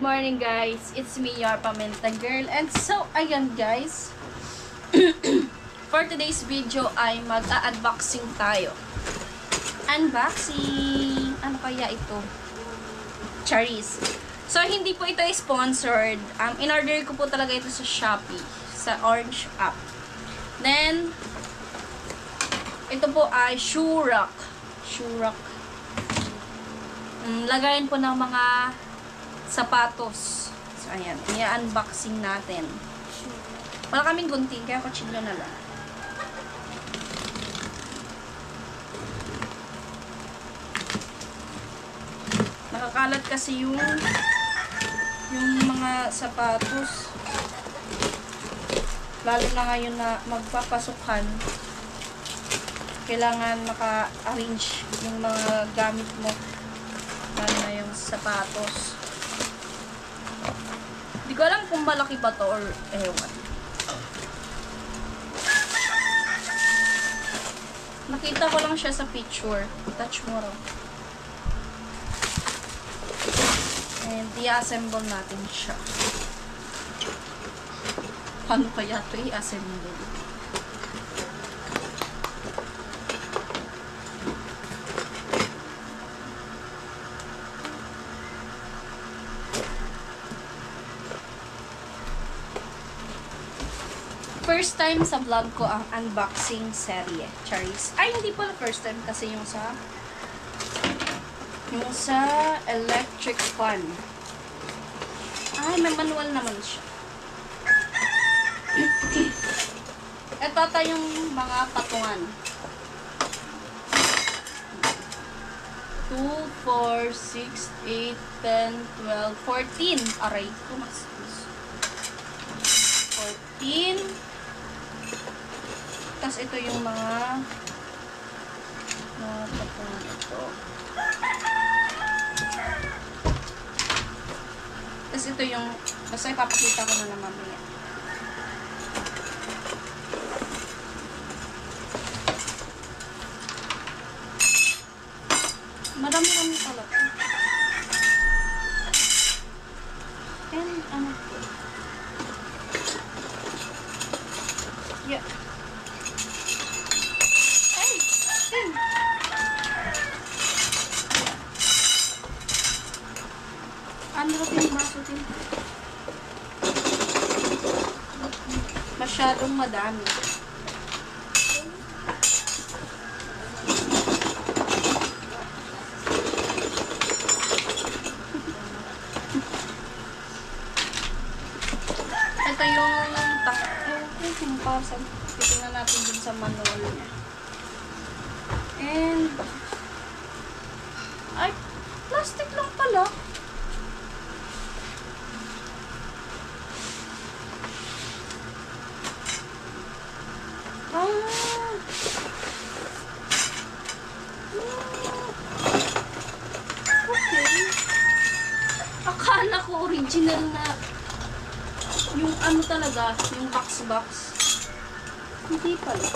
morning guys, it's me, your Pamenta Girl. And so, ayan guys, for today's video ay mag-unboxing tayo. Unboxing! Ano kaya ito? Charis. So, hindi po ito sponsored. In-order ko po talaga ito sa Shopee, sa Orange app. Then, ito po ay shoe rack. Lagayin po ng mga sapatos. So, ayan. I-unboxing natin. Wala kaming gunting, kaya kutsilyo na lang. Nakakalat kasi yung mga sapatos. Lalo na ngayon na magpapasukan. Kailangan maka-arrange yung mga gamit mo. Lalo na yung sapatos. Hindi ko alam kung malaki ba to or ewan. Nakita ko lang siya sa picture. Touch mo raw. And i-assemble natin siya. Paano kaya ito i-assemble? First time sa vlog ko ang unboxing serye. Charis. Ay, hindi pala first time kasi yung sa electric fan. Ay, may manual naman siya. Ito yung mga patungan. 2, 4, 6, 8, 10, 12, 14. Aray ko, mas 14. Tapos ito yung mga patungan ito. Tapos ito yung, basta ipapakita ko na mamaya. Marami-rami pala ito. And ano ito? Yeah. Ano ito yung baso din? Masyadong madami. Ito yung comparison. Titingnan natin dun sa manual niya. And ay, plastic lang pala. Okay. Akala ko original na yung ano talaga, yung box. Hindi pala.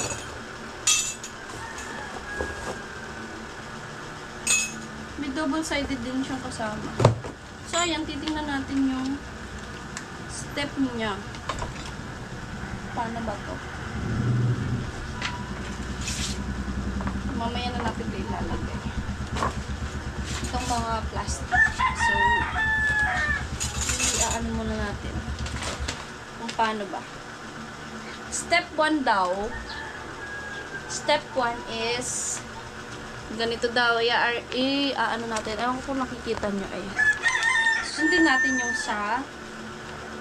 May double-sided din siyang kasama. So, ayan, titingnan natin yung step niya. Paano ba to? Mamaya na natin ito ilalagay. Itong mga plastic. So, i-ano muna natin. Kung paano ba. Step 1 daw. Step 1 is ganito daw. Ano natin. Ewan ko kung nakikita nyo ay. Sundin natin yung sa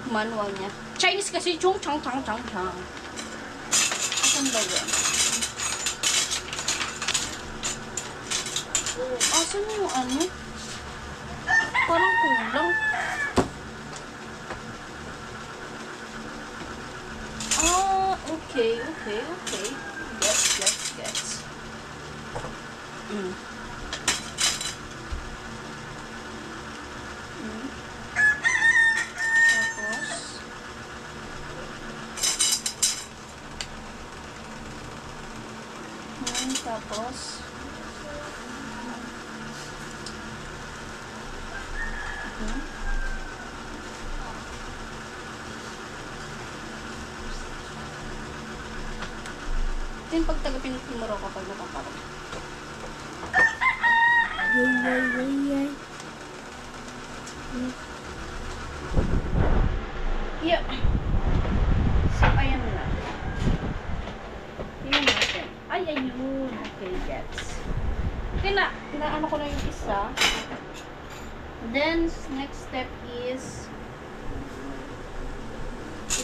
manual niya. Chinese kasi chung chang. Asan ba yun? Asan yung ano? Parang kulang. Okay. Gets. Tapos Ito yung pagtagapin ng timuro kapag napaparo. Yay. Yeah. So, ayan na. Tingnan natin. Ay, ayun. Okay, gets. Okay na. Naano ko na yung isa. Then, next step is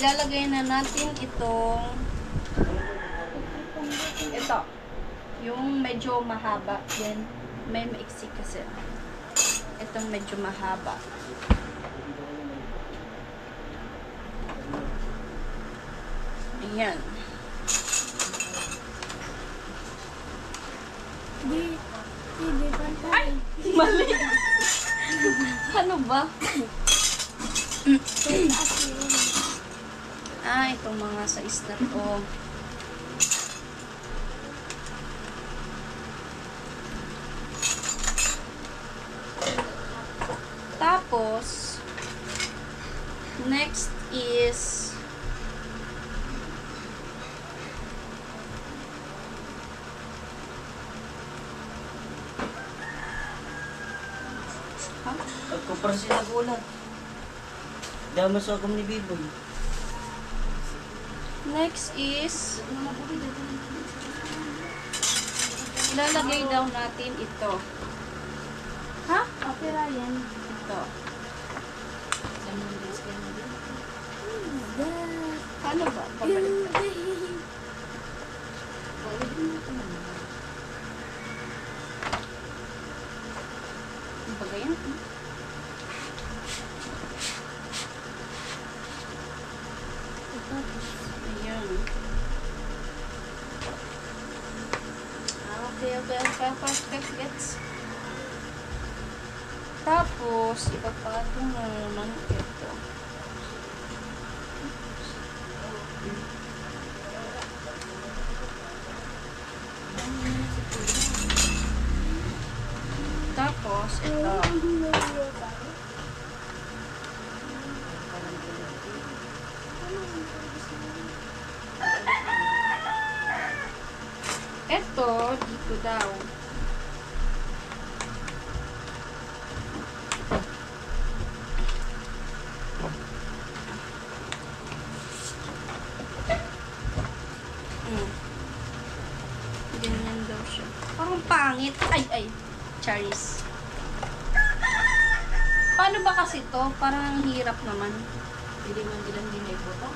ilalagay na natin itong ito. Yung medyo mahaba. Yan. May maiksi kasi. Itong medyo mahaba. Ayan. Di pantay. Ay! Mali! Ano ba? Itong mga size na to. Tapos, next is Pagkumpara siya nagulat. Dahil masakam ni Biboy. next is ilalagay daw natin ito. Ha? Opera yan. Ito. God. Paano ba? Pabalik. Ano ba ganyan? Ayan. Okay. Gets. Tapos, ipapatong na naman ito. Tapos, ito. Ito, dito daw. Ganyan daw siya. Parang pangit. Ay. Charis. Paano ba kasi to? Parang hirap naman. Hindi man bilang din ay puto.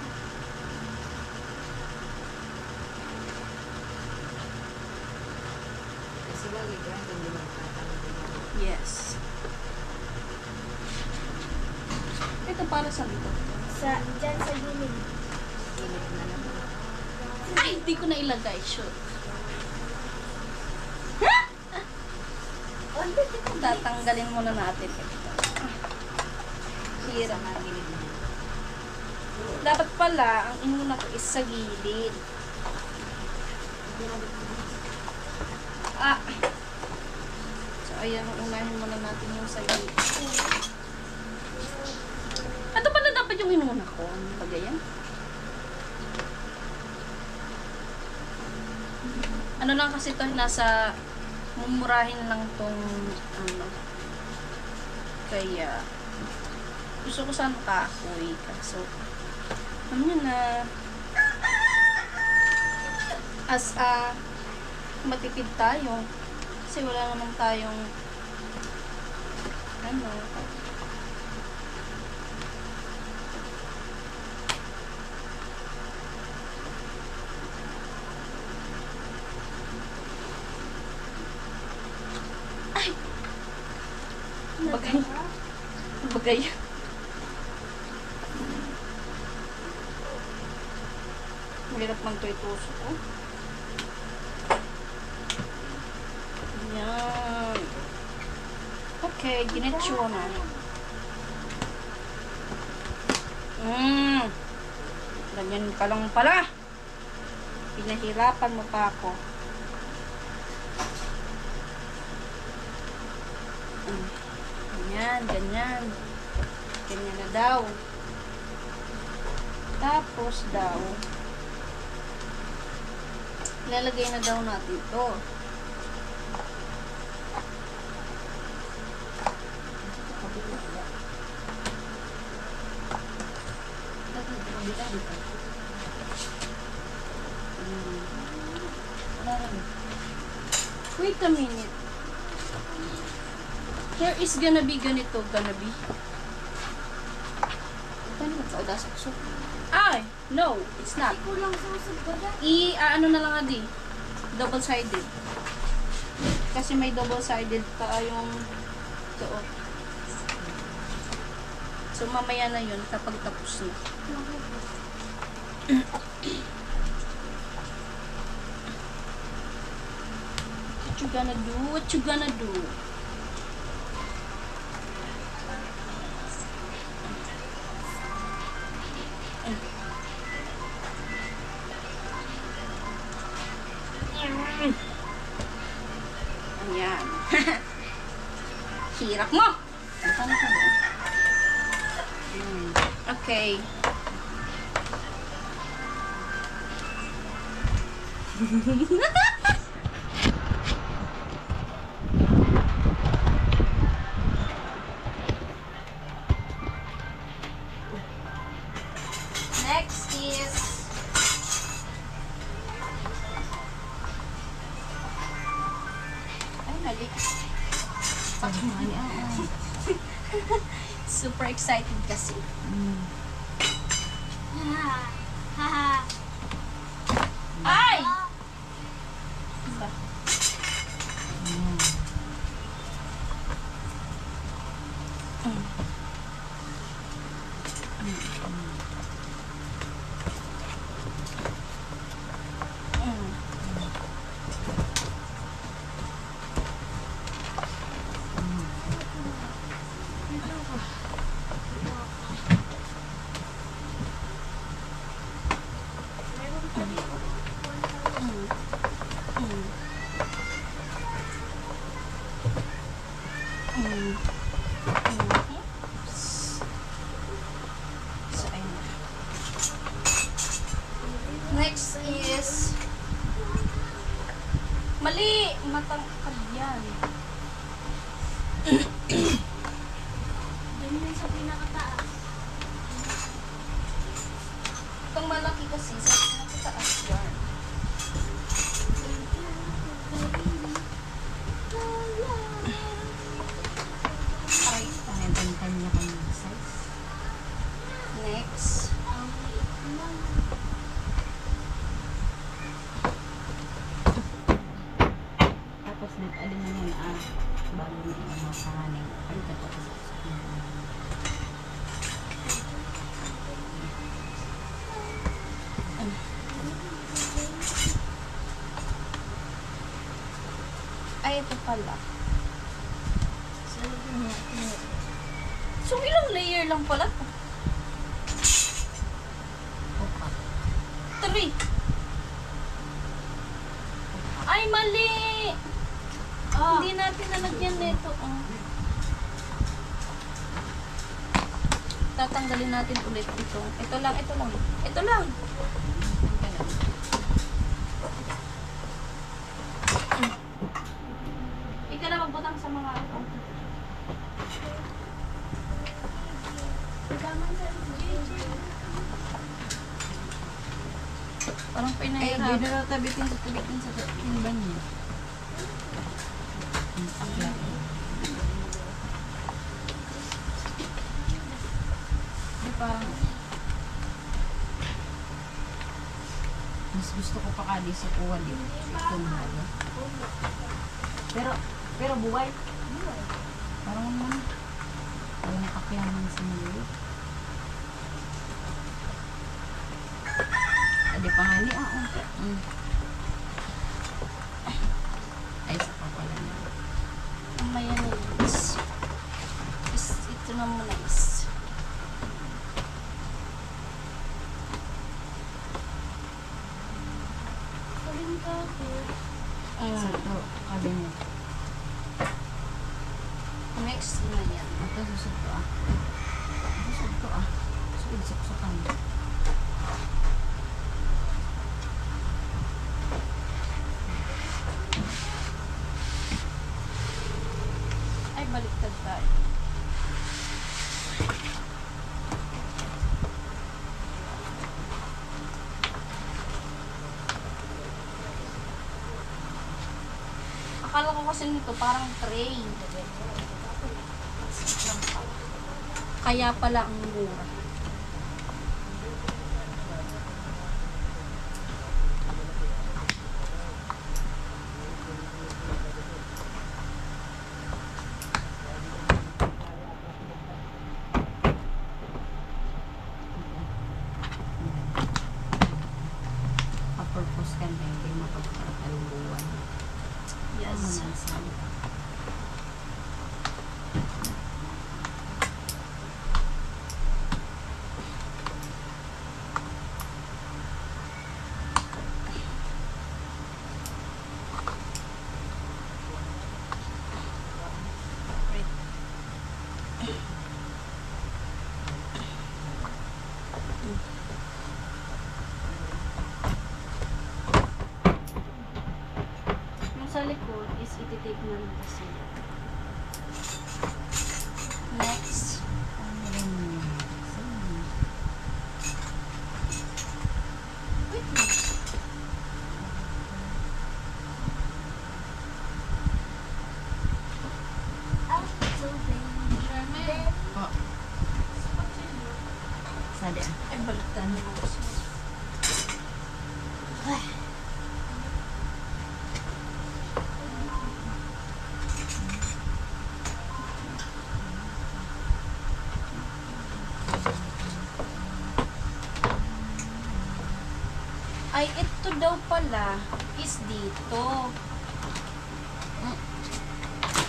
Kasi bagay ka, hindi man tatang. Yes. Ito para sa dito. Dyan sa gilid. Init na naman. Ay, hindi ko na ilagay. Shoot. Tatanggalin muna natin ito. Hirap. Dapat pala, ang inuna ko is sa gilid. So, ayan, unahin muna natin yung sa gilid. Ito pala dapat yung inuna ko. Ano ba ganyan? Ano lang kasi ito, nasa mumurahin lang tong ano. Kaya, gusto ko sana kaakoy. So, ano yun na, as a, matipid tayo. Kasi wala naman tayong, ano, bagay. Mahirap magtuituso ko. Yan. Okay, ginetso na. Ganyan ka lang pala. Pinahirapan mo pa ako. Ganyan. Ganyan na daw. Tapos daw, Lalagay na daw natin ito. Wait a minute. There is gonna be ganito, gonna be. Paano magkaudasak? Ay! No, it's not. Kulang sa usap ba na? Ano na lang adi. Double-sided. Kasi may double-sided pa yung doon. So, mamaya na yun kapag tapos na. What you gonna do? What you gonna do? Ayan. Hirap mo! Okay. Next is mali. Super excited kasi. Ay! Diba? So, ayun na. Next is mali! Matangkad yan. Doon yun sa pinakataas. Itong malaki kasi sa pinakataas yan. Aray. Pangintang niya kami ng size. Next. Tapos nag-alin na yun, bago na yung mga kahanin. Ay, tapos sa Ay, ito pala. So, ilang layer lang pala to? 3. Ay, mali! Hindi natin nalagyan nito. Tatanggalin natin ulit ito. Ito lang, ito lang. Ito lang! Ikaw na magbutang sa mga ito. Parang Ay, pinahirap. yun na tabitin sa timban niya. Akla. Di parang mas gusto ko pa kadi sa kuha din. Ito na. Pero buhay. Parang naman. Parang nakakyaman sa mali. Adi pa nga ni Ay, sa pa pala na. Ang mayonnaise. Ito na muna is. Sa ito, cabinet. Next na yan. Ito, susod to Susod to Susod, suksukan. Akala ko kasi nito parang tray. Kaya pala ang mura. Kapurpos ka na, hindi makapagkalubuan. Yes. Yung sa likod is ititape na lang kasi. Next. Wait lang. I'm so bad. Oh. Sada. Ay, baliktad na ako. Ay, ito daw pala is dito.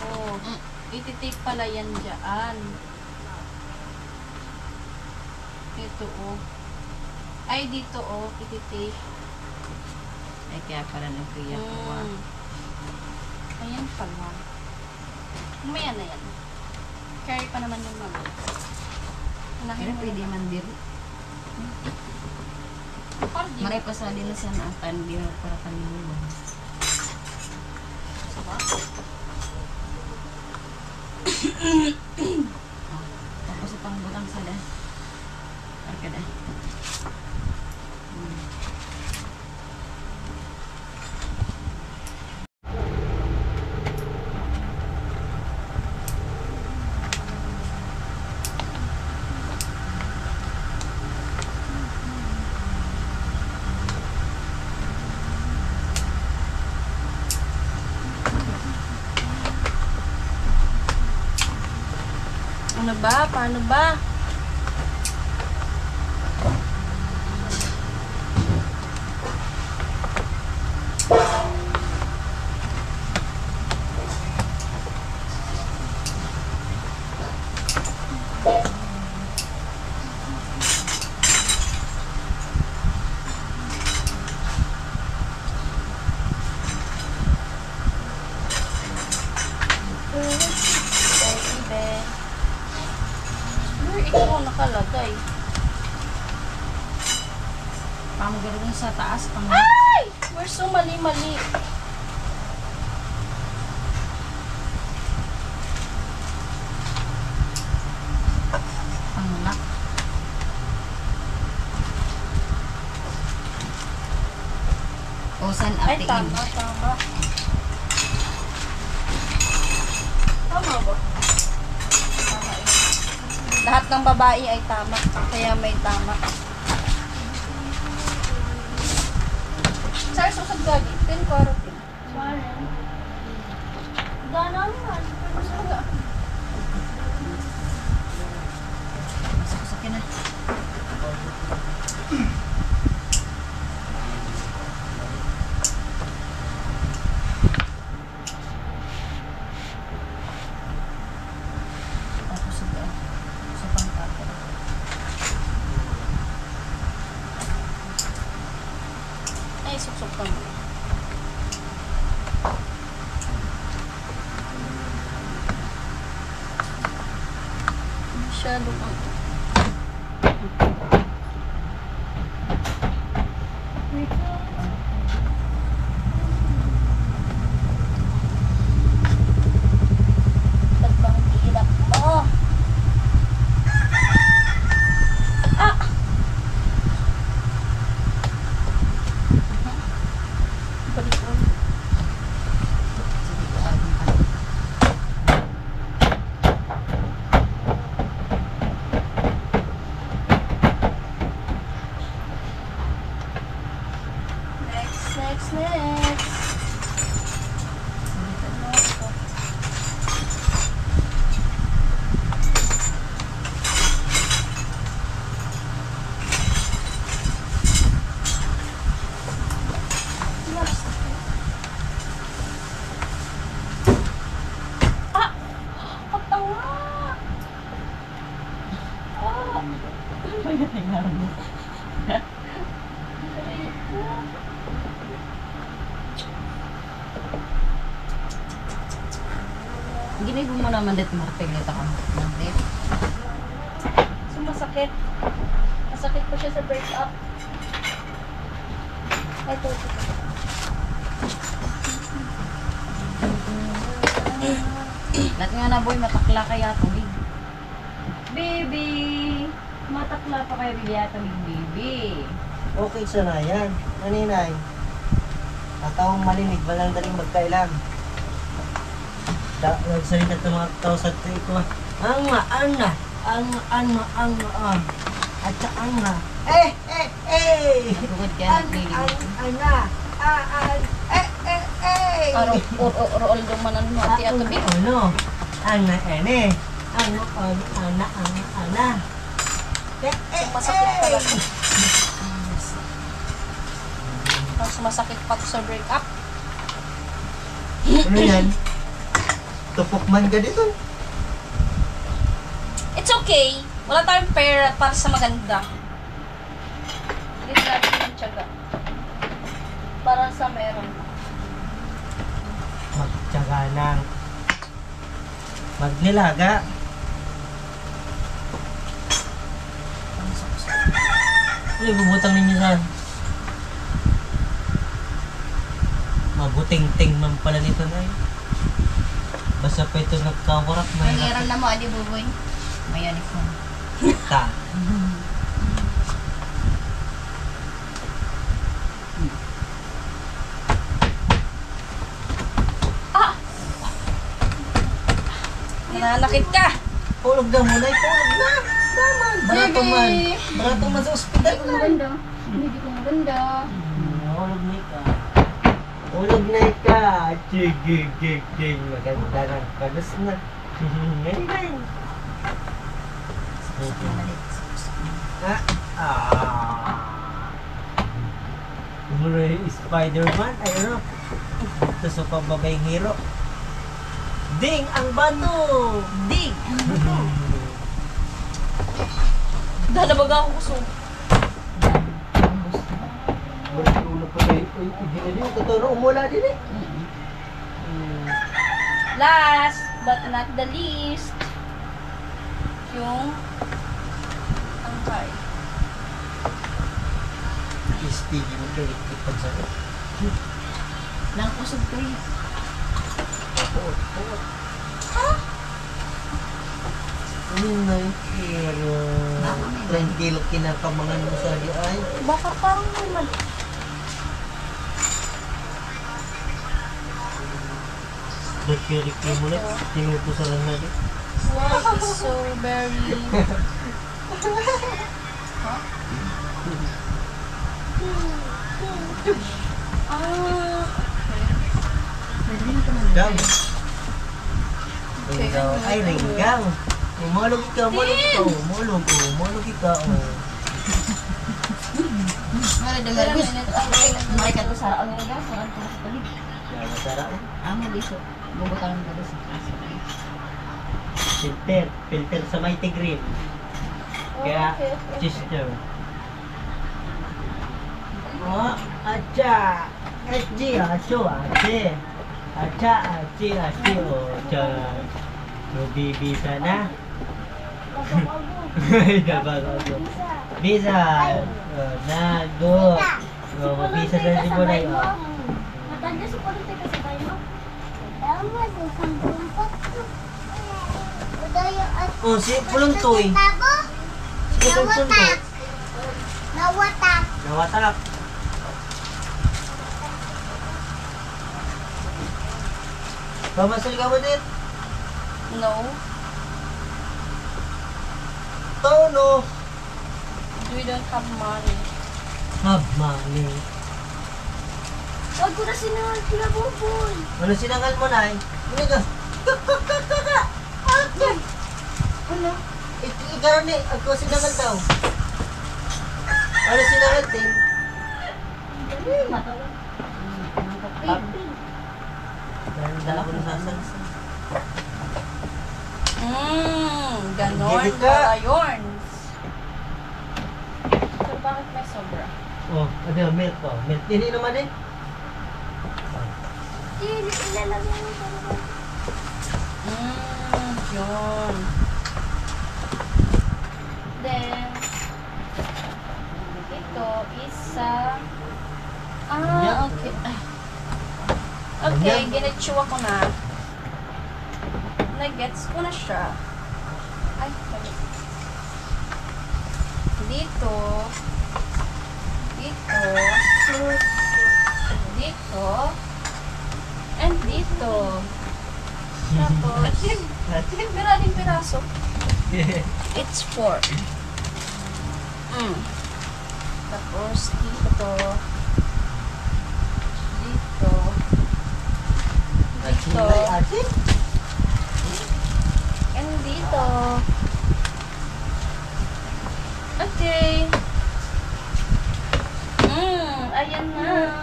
Oh, ititape pala yan dyan. Ito oh. Ay, dito oh, ititape. Ay, kaya pala nagkaya ko. Ayan pala. Umaya na yan. Carry pa naman yung mama. Pero pwede man dito. Maray pa sa din sa naatan, di mo para kalimutan. Tapos itong butang sada. Arkada. Ano ba? Paano ba? Ikaw nakalagay. Pamagaling sa taas, Ay! We're so mali-mali. pangnak. O san Ay, atiin? tama, tama. Tama ba? Tama yun. Lahat ng babae ay tama. Kaya may tama. Sir, susod gagi. 10 kwarot yun. Sorry. Gana naman. Pero sa Masuk sa na. Tapos sa pangkata. Ay, suksok ka mo. Masyado kang... Ba't bang hirap mo? Ah! Balik ko. Ginigo mo naman dit marting nito ka. Mandit. So, masakit. Masakit po siya sa break-up. Ito. Lahat nga na boy, matakla kaya tubig. Baby! Matakla pa kayo, baby. Tubig, baby. Okay sa na yan. Naninay. At malinig, walang daling magkailang. Nagsalita ng mga tao sa trito. Ana. At sa ana. Tugod kaya naglilig. Ana. Rool dumanan mo, ati at tubig. Ano? Ana, ene. Ana. Masakit talaga. Mas masakit pa to sa break-up. Ano yan? Tupok man ka dito. It's okay. Wala tayong pera para sa maganda. Hindi natin yung tiyaga. Para sa meron. Magtyaga ng magnilaga. Ano bubutang ninyo sa mabuting-ting man pala nito na eh. Basta pa ito nagkawarak may Pangiran na mo, adi buboy. Mayanik mo. ta. Nananakit ka. Tulog na muna, tulog na. Daman. Barato man. Baby. Barato man sa ospital na. Hindi ko maganda. Tulog na ka. Tulog na ka. Chig. Maganda na. Kalas na. Ganyan. Mura Spider-Man, ayun o. Ito sa pababayang hero. Ding ang bato! Dig! Dalabaga ako gusto. Balik ulo pa tayo. Uy, hindi na din. Totoo umula din eh. Last but not the least, yung angkay. Stevie mo kayo ipag sa'yo. Nang kusog kayo. Puot. Ay, pero 30 kilo kinakamangan mo sa di ay. Baka parang naman. Nagkirik mo ulit. Tinuto sa lang natin. Why is so very... Ah, Gang. Okay. Ringgaw. Ay, ringgaw. Umulog ka. Umulog ka. Mara dengar gus. Mereka tuh sarang orang gas, sarang terus tadi. Yan, masarap. Amo diso. Bubutalan ka sa kaso. Filter sa Mighty Green. Kaya, okay. Chester. Oh, acha. Ache. Oh, cha. Bibisa na. Dabago. Bisa. Nago. Mabisa sa sibunay. Matanda si Polite kasi tayo. Tama sa sampumpat. Udayo at... Oh, si Puluntoy. Tabo? Si Puluntoy. Nawatak. Nawatak. Pamasal ka mo din? No. Tono. We don't have money. Have money. Huwag ko na sinunod sila buboy. Ano sinangal mo na eh? Ano ka? Ano? Ikaw ni, ako sinangal daw. Ano sinangal din? Dala ko na sasal. Ganon Hindi ka. pala yun. So, bakit may sobra? Oh, ano, milk po. Milk. Hindi naman eh. Ilalagay mo talaga. Yun. Then, ito is sa... okay. Ay. Okay, ginitsua ko na. Nagets ko na siya. Ay, mali. Dito. Dito. Dito. And dito. Tapos, maraming piraso. It's 4. Tapos, dito. Dito. Dito. And dito. Okay. Ayan na.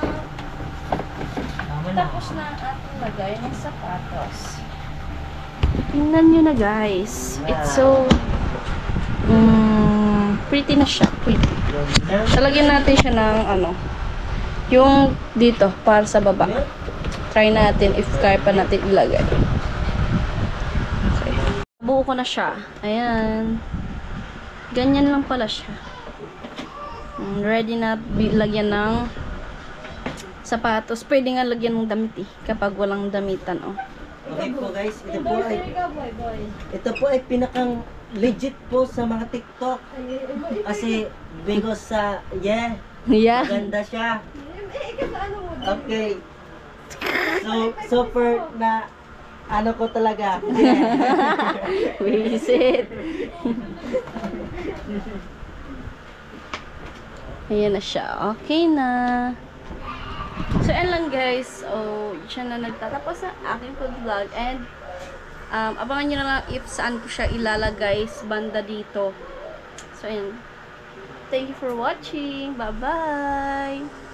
Tapos na ang ating lagay ng sapatos. Tingnan nyo na guys. It's so pretty na siya. Pretty. Talagyan natin siya ng ano, yung dito para sa baba. Try natin if kaya pa natin ilagay. Okay. Buo ko na siya. Ayan. Ganyan lang pala siya. Ready na lagyan ng sapatos. Pwede nga lagyan ng damit kapag walang damitan. Okay po guys, ito po ay pinakang legit po sa mga TikTok. Kasi because sa Yeah. maganda siya. Okay. So super na ano ko talaga. Visit. Ayan na siya. Okay na. So, ayan lang guys. So, siya na nagtatapos sa aking food vlog. And, abangan nyo na lang if saan ko siya ilalagay sa banda dito. So, ayan. Thank you for watching. Bye-bye!